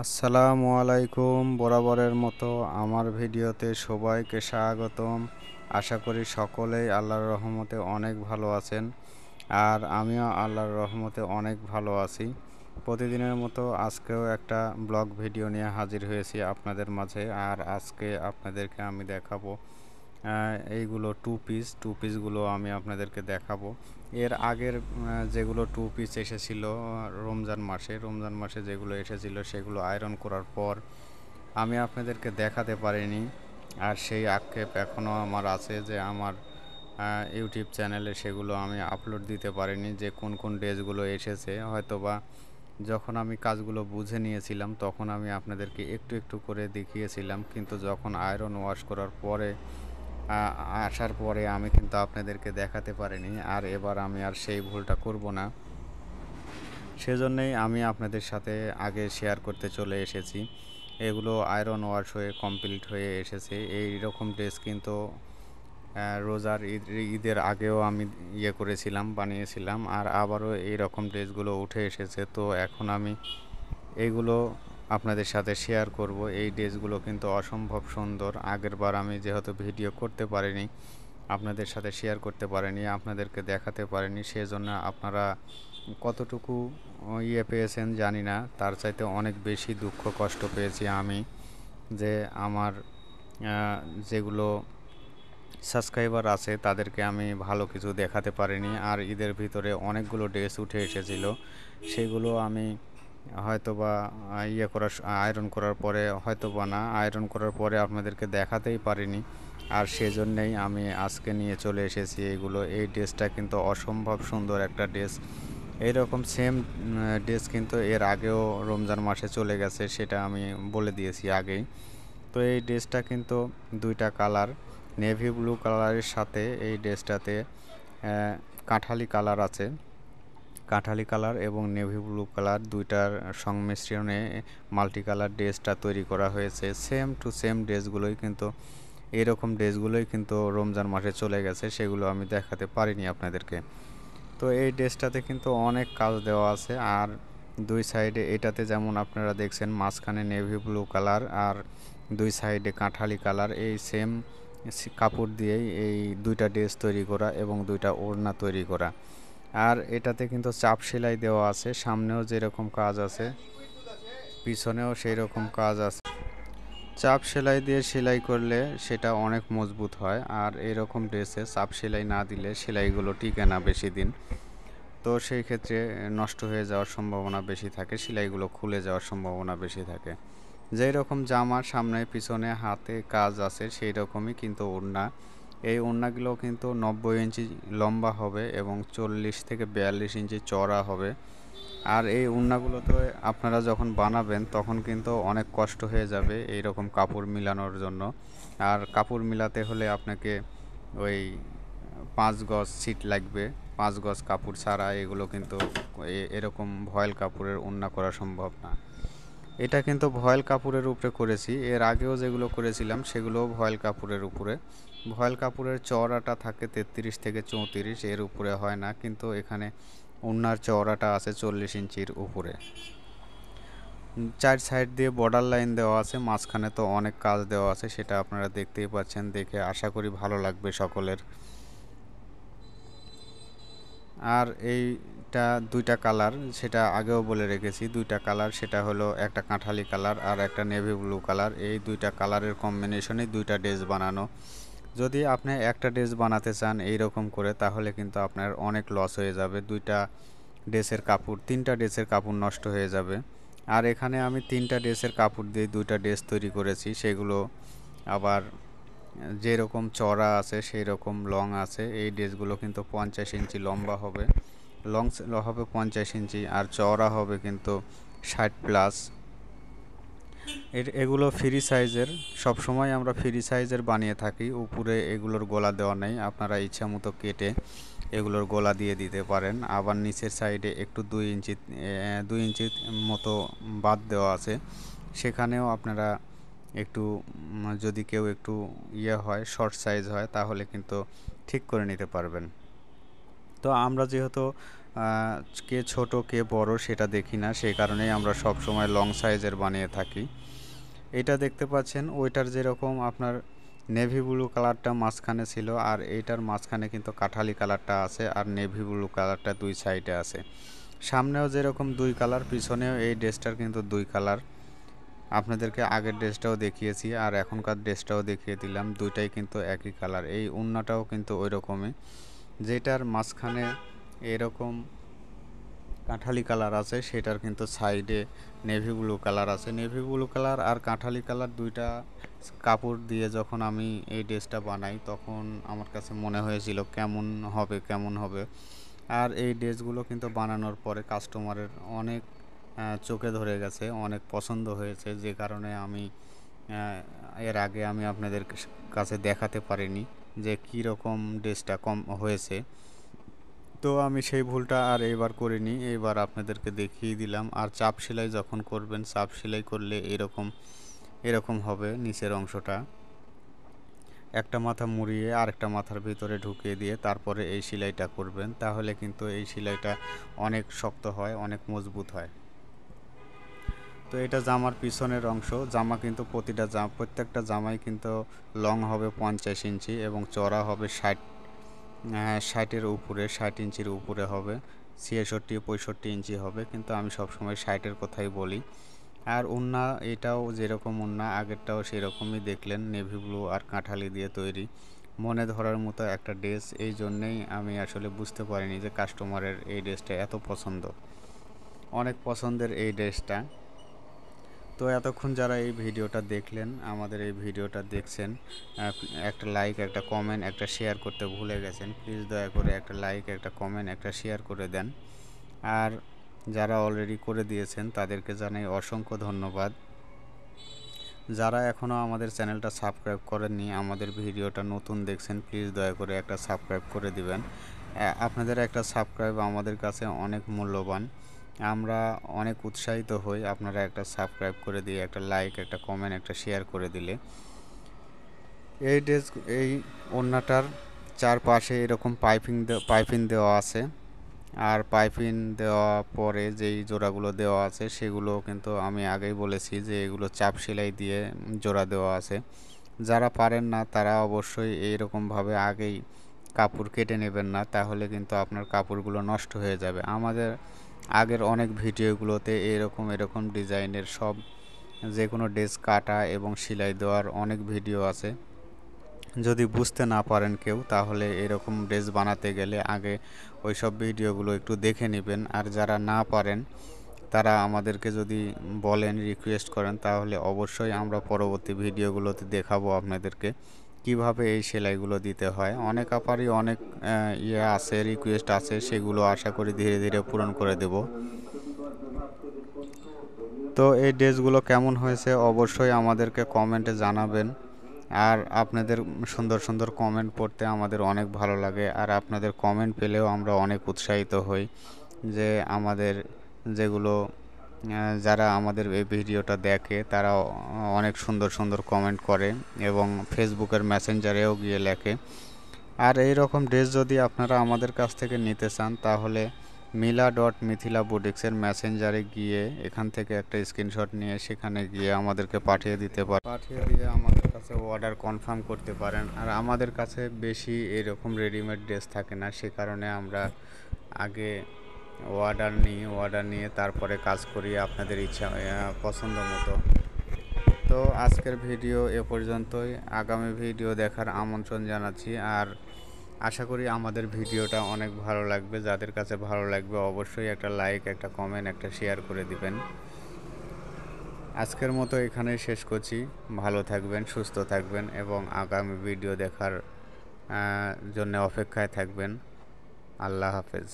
আসসালামু আলাইকুম। বরাবরের মতো আমার ভিডিওতে সবাইকে স্বাগতম। আশা করি সকলেই আল্লাহর রহমতে অনেক ভালো আছেন, আর আমিও আল্লাহর রহমতে অনেক ভালো আছি। প্রতিদিনের মতো আজকেও একটা ব্লগ ভিডিও নিয়ে হাজির হয়েছি আপনাদের মাঝে। আর আজকে আপনাদেরকে আমি দেখাবো এইগুলো টু পিসগুলো আমি আপনাদেরকে দেখাবো। এর আগের যেগুলো টু পিস এসেছিল রমজান মাসে যেগুলো এসেছিল সেগুলো আয়রন করার পর আমি আপনাদেরকে দেখাতে পারিনি। আর সেই আক্ষেপ এখনও আমার আছে যে আমার ইউটিউব চ্যানেলে সেগুলো আমি আপলোড দিতে পারিনি, যে কোন কোন ড্রেসগুলো এসেছে। হয়তোবা যখন আমি কাজগুলো বুঝে নিয়েছিলাম তখন আমি আপনাদেরকে একটু একটু করে দেখিয়েছিলাম, কিন্তু যখন আয়রন ওয়াশ করার পরে আসার পরে আমি কিন্তু আপনাদেরকে দেখাতে পারিনি। আর এবার আমি আর সেই ভুলটা করব না, সেজন্যই আমি আপনাদের সাথে আগে শেয়ার করতে চলে এসেছি। এগুলো আয়রন ওয়াশ হয়ে কমপ্লিট হয়ে এসেছে। এই রকম ড্রেস কিন্তু রোজার ঈদের আগেও আমি করেছিলাম, বানিয়েছিলাম, আর আবারও এই রকম ড্রেসগুলো উঠে এসেছে। তো এখন আমি এইগুলো আপনাদের সাথে শেয়ার করব। এই ড্রেসগুলো কিন্তু অসম্ভব সুন্দর। আগেরবার আমি যেহেতু ভিডিও করতে পারিনি, আপনাদের সাথে শেয়ার করতে পারিনি, আপনাদেরকে দেখাতে পারিনি, সেজন্য আপনারা কতটুকু পেয়েছেন জানি না। তার চাইতে অনেক বেশি দুঃখ কষ্ট পেয়েছি আমি, যে আমার যেগুলো সাবস্ক্রাইবার আছে তাদেরকে আমি ভালো কিছু দেখাতে পারিনি। আর ঈদের ভিতরে অনেকগুলো ড্রেস উঠে এসেছিল, সেগুলো আমি হয়তোবা আয়রন করার পরে, হয়তোবা না আয়রন করার পরে আপনাদেরকে দেখাতেই পারিনি। আর সেজন্যেই আমি আজকে নিয়ে চলে এসেছি এইগুলো। এই ড্রেসটা কিন্তু অসম্ভব সুন্দর একটা ড্রেস। এইরকম সেম ড্রেস কিন্তু এর আগেও রমজান মাসে চলে গেছে, সেটা আমি বলে দিয়েছি আগেই। তো এই ড্রেসটা কিন্তু দুইটা কালার, নেভি ব্লু কালারের সাথে এই ড্রেসটাতে কাঁঠালি কালার আছে। কাঁঠালি কালার এবং নেভি ব্লু কালার দুইটার সংমিশ্রণে মাল্টি কালার ড্রেসটা তৈরি করা হয়েছে। সেম টু সেম ড্রেসগুলোই কিন্তু, এরকম ড্রেসগুলোই কিন্তু রমজান মাসে চলে গেছে, সেগুলো আমি দেখাতে পারিনি আপনাদেরকে। তো এই ড্রেসটাতে কিন্তু অনেক কাজ দেওয়া আছে। আর দুই সাইডে, এটাতে যেমন আপনারা দেখছেন মাঝখানে নেভি ব্লু কালার আর দুই সাইডে কাঁঠালি কালার, এই সেম কাপড় দিয়েই এই দুইটা ড্রেস তৈরি করা এবং দুইটা ওড়না তৈরি করা। আর এটাতে কিন্তু চাপ সেলাই দেওয়া আছে, সামনেও যেরকম কাজ আছে পিছনেও সেই রকম কাজ আছে। চাপ সেলাই দিয়ে সেলাই করলে সেটা অনেক মজবুত হয়, আর এরকম ড্রেসে চাপ সেলাই না দিলে সেলাইগুলো টিকে না বেশি দিন। তো সেই ক্ষেত্রে নষ্ট হয়ে যাওয়ার সম্ভাবনা বেশি থাকে, সেলাইগুলো খুলে যাওয়ার সম্ভাবনা বেশি থাকে। যেই রকম জামার সামনে পিছনে হাতে কাজ আছে সেই রকমই কিন্তু ওড়না। এই ওড়নাগুলো কিন্তু 90 ইঞ্চি লম্বা হবে এবং 40 থেকে 42 ইঞ্চি চওড়া হবে। আর এই ওড়নাগুলোতে আপনারা যখন বানাবেন তখন কিন্তু অনেক কষ্ট হয়ে যাবে এই রকম কাপড় মিলানোর জন্য। আর কাপড় মিলাতে হলে আপনাকে ওই 5 গজ ছিট লাগবে। 5 গজ কাপড় ছাড়া এগুলো কিন্তু এরকম ভয়েল কাপড়ের ওড়না করা সম্ভব না। এটা কিন্তু ভয়েল কাপড়ের উপরে করেছি, এর আগেও যেগুলো করেছিলাম সেগুলোও ভয়েল কাপড়ের উপরে। ভয়েল কাপড়ের চওড়াটা থাকে 33 থেকে 34, এর উপরে হয় না, কিন্তু এখানে ওড়নার চওড়াটা আছে 40 ইঞ্চির উপরে। চার সাইড দিয়ে বর্ডার লাইন দেওয়া আছে, মাঝখানে তো অনেক কাজ দেওয়া আছে, সেটা আপনারা দেখতেই পাচ্ছেন। দেখে আশা করি ভালো লাগবে সকলের। আর এইটা দুইটা কালার, সেটা আগেও বলে রেখেছি, দুইটা কালার, সেটা হলো একটা কাঁঠালি কালার আর একটা নেভি ব্লু কালার। এই দুইটা কালারের কম্বিনেশনে দুইটা ড্রেস বানানো। যদি আপনি একটা ড্রেস বানাতে চান এই রকম করে, তাহলে কিন্তু আপনার অনেক লস হয়ে যাবে। দুইটা ড্রেসের কাপড়, তিনটা ড্রেসের কাপড় নষ্ট হয়ে যাবে। আর এখানে আমি তিনটা ড্রেসের কাপড় দিয়ে দুইটা ড্রেস তৈরি করেছি, সেগুলো আবার যেরকম চওড়া আছে সেই রকম লং আছে। এই ড্রেসগুলো কিন্তু 50 ইঞ্চি লম্বা হবে, লং হবে 50 ইঞ্চি, আর চওড়া হবে কিন্তু 60+। এগুলো ফ্রি সাইজের, সবসময় আমরা ফ্রি সাইজের বানিয়ে থাকি। উপরে এগুলোর গলা দেওয়া নেই, আপনারা ইচ্ছা মতো কেটে এগুলোর গলা দিয়ে দিতে পারেন। আবার নিচের সাইডে একটু 2 ইঞ্চি মতো বাদ দেওয়া আছে, সেখানেও আপনারা একটু যদি কেউ একটু হয়, শর্ট সাইজ হয়, তাহলে কিন্তু ঠিক করে নিতে পারবেন। তো আমরা যেহেতু কে ছোট কে বড় সেটা দেখি না, সেই কারণেই আমরা সব সময় লং সাইজের বানিয়ে থাকি। এটা দেখতে পাচ্ছেন ওইটার যেরকম আপনার নেভি ব্লু কালারটা মাঝখানে ছিল, আর এইটার মাঝখানে কিন্তু কাঠালি কালারটা আছে, আর নেভি ব্লু কালারটা দুই সাইডে আছে। সামনেও যেরকম দুই কালার, পিছনেও এই ড্রেসটার কিন্তু দুই কালার। আপনাদেরকে আগের ড্রেসটাও দেখিয়েছি আর এখনকার ড্রেসটাও দেখিয়ে দিলাম, দুইটাই কিন্তু একই কালার। এই ওড়নাটাও কিন্তু ওই রকমই, যেটার মাঝখানে এরকম কাঁঠালি কালার আছে সেটার কিন্তু সাইডে নেভি ব্লু কালার আছে। নেভি ব্লু কালার আর কাঁঠালি কালার দুইটা কাপড় দিয়ে যখন আমি এই ড্রেসটা বানাই তখন আমার কাছে মনে হয়েছিল কেমন হবে। আর এই ড্রেসগুলো কিন্তু বানানোর পরে কাস্টমারের অনেক চোখে ধরে গেছে, অনেক পছন্দ হয়েছে, যে কারণে আমি এর আগে আমি আপনাদের কাছে দেখাতে পারিনি যে কী রকম ড্রেসটা কম হয়েছে। তো আমি সেই ভুলটা আর এবার করিনি, এবার আপনাদেরকে দেখিয়ে দিলাম। আর চাপ সেলাই যখন করবেন, চাপ সেলাই করলে এরকম হবে নিচের অংশটা, একটা মাথা মুড়িয়ে আরেকটা মাথার ভিতরে ঢুকিয়ে দিয়ে তারপরে এই সেলাইটা করবেন, তাহলে কিন্তু এই সেলাইটা অনেক শক্ত হয়, অনেক মজবুত হয়। তো এটা জামার পিছনের অংশ। জামা কিন্তু প্রত্যেকটা জামাই কিন্তু লং হবে 50 ইঞ্চি এবং চওড়া হবে 60 ইঞ্চির উপরে হবে, 66-65 ইঞ্চি হবে, কিন্তু আমি সবসময় 60-এর কথাই বলি। আর ওড়না এটাও যেরকম ওড়না আগেরটাও সেরকমই দেখলেন, নেভি ব্লু আর কাঁঠালি দিয়ে তৈরি, মনে ধরার মতো একটা ড্রেস। এই জন্যেই আমি আসলে বুঝতে পারিনি যে কাস্টমারের এই ড্রেসটা এত পছন্দ, অনেক পছন্দের এই ড্রেসটা। তো এতক্ষণ যারা এই ভিডিওটা দেখলেন, আমাদের এই ভিডিওটা দেখছেন, একটা লাইক, একটা কমেন্ট, একটা শেয়ার করতে ভুলে গেছেন, প্লিজ দয়া করে একটা লাইক, একটা কমেন্ট, একটা শেয়ার করে দেন। আর যারা অলরেডি করে দিয়েছেন তাদেরকে জানাই অসংখ্য ধন্যবাদ। যারা এখনও আমাদের চ্যানেলটা সাবস্ক্রাইব করেননি, আমাদের ভিডিওটা নতুন দেখছেন, প্লিজ দয়া করে একটা সাবস্ক্রাইব করে দিবেন। আপনাদের একটা সাবস্ক্রাইব আমাদের কাছে অনেক মূল্যবান, আমরা অনেক উৎসাহিত হই আপনারা একটা সাবস্ক্রাইব করে দিয়ে একটা লাইক, একটা কমেন্ট, একটা শেয়ার করে দিলে। এই ওড়নাটার চারপাশে এরকম পাইপিং দেওয়া আছে, আর পাইপিং দেওয়া পরে যেই জোড়াগুলো দেওয়া আছে সেগুলো কিন্তু আমি আগেই বলেছি যে এগুলো চাপ সেলাই দিয়ে জোড়া দেওয়া আছে। যারা পারেন না তারা অবশ্যই এইরকমভাবে আগেই কাপড় কেটে নেবেন না, তাহলে কিন্তু আপনার কাপড়গুলো নষ্ট হয়ে যাবে। আমাদের আগের অনেক ভিডিওগুলোতে এরকম ডিজাইনের সব যে কোনো ড্রেস কাটা এবং সেলাই দেওয়ার অনেক ভিডিও আছে। যদি বুঝতে না পারেন কেউ, তাহলে এরকম ড্রেস বানাতে গেলে আগে ওই সব ভিডিওগুলো একটু দেখে নেবেন। আর যারা না পারেন তারা আমাদেরকে যদি বলেন, রিকোয়েস্ট করেন, তাহলে অবশ্যই আমরা পরবর্তী ভিডিওগুলোতে দেখাবো আপনাদেরকে কিভাবে এই সেলাইগুলো দিতে হয়। অনেক আপারই অনেক আছে, রিকোয়েস্ট আছে, সেগুলো আশা করি ধীরে ধীরে পূরণ করে দেব। তো এই ড্রেসগুলো কেমন হয়েছে অবশ্যই আমাদেরকে কমেন্টে জানাবেন। আর আপনাদের সুন্দর কমেন্ট পড়তে আমাদের অনেক ভালো লাগে, আর আপনাদের কমেন্ট পেলেও আমরা অনেক উৎসাহিত হই যে আমাদের যেগুলো যারা আমাদের এই ভিডিওটা দেখে তারা অনেক সুন্দর কমেন্ট করে এবং ফেসবুকের মেসেঞ্জারেও গিয়ে লেখে। আর এই রকম ড্রেস যদি আপনারা আমাদের কাছ থেকে নিতে চান, তাহলে mila.mithila বুটিক্সের মেসেঞ্জারে গিয়ে এখান থেকে একটা স্ক্রিনশট নিয়ে সেখানে গিয়ে আমাদেরকে পাঠিয়ে দিয়ে আমাদের কাছে অর্ডার কনফার্ম করতে পারেন। আর আমাদের কাছে বেশি এরকম রেডিমেড ড্রেস থাকে না, সে কারণে আমরা আগে অর্ডার নিয়ে তারপরে কাজ করি আপনাদের ইচ্ছা পছন্দ মতো। তো আজকের ভিডিও এ পর্যন্তই, আগামী ভিডিও দেখার আমন্ত্রণ জানাচ্ছি। আর আশা করি আমাদের ভিডিওটা অনেক ভালো লাগবে, যাদের কাছে ভালো লাগবে অবশ্যই একটা লাইক, একটা কমেন্ট, একটা শেয়ার করে দিবেন। আজকের মতো এখানেই শেষ করছি। ভালো থাকবেন, সুস্থ থাকবেন এবং আগামী ভিডিও দেখার জন্য অপেক্ষায় থাকবেন। আল্লাহ হাফেজ।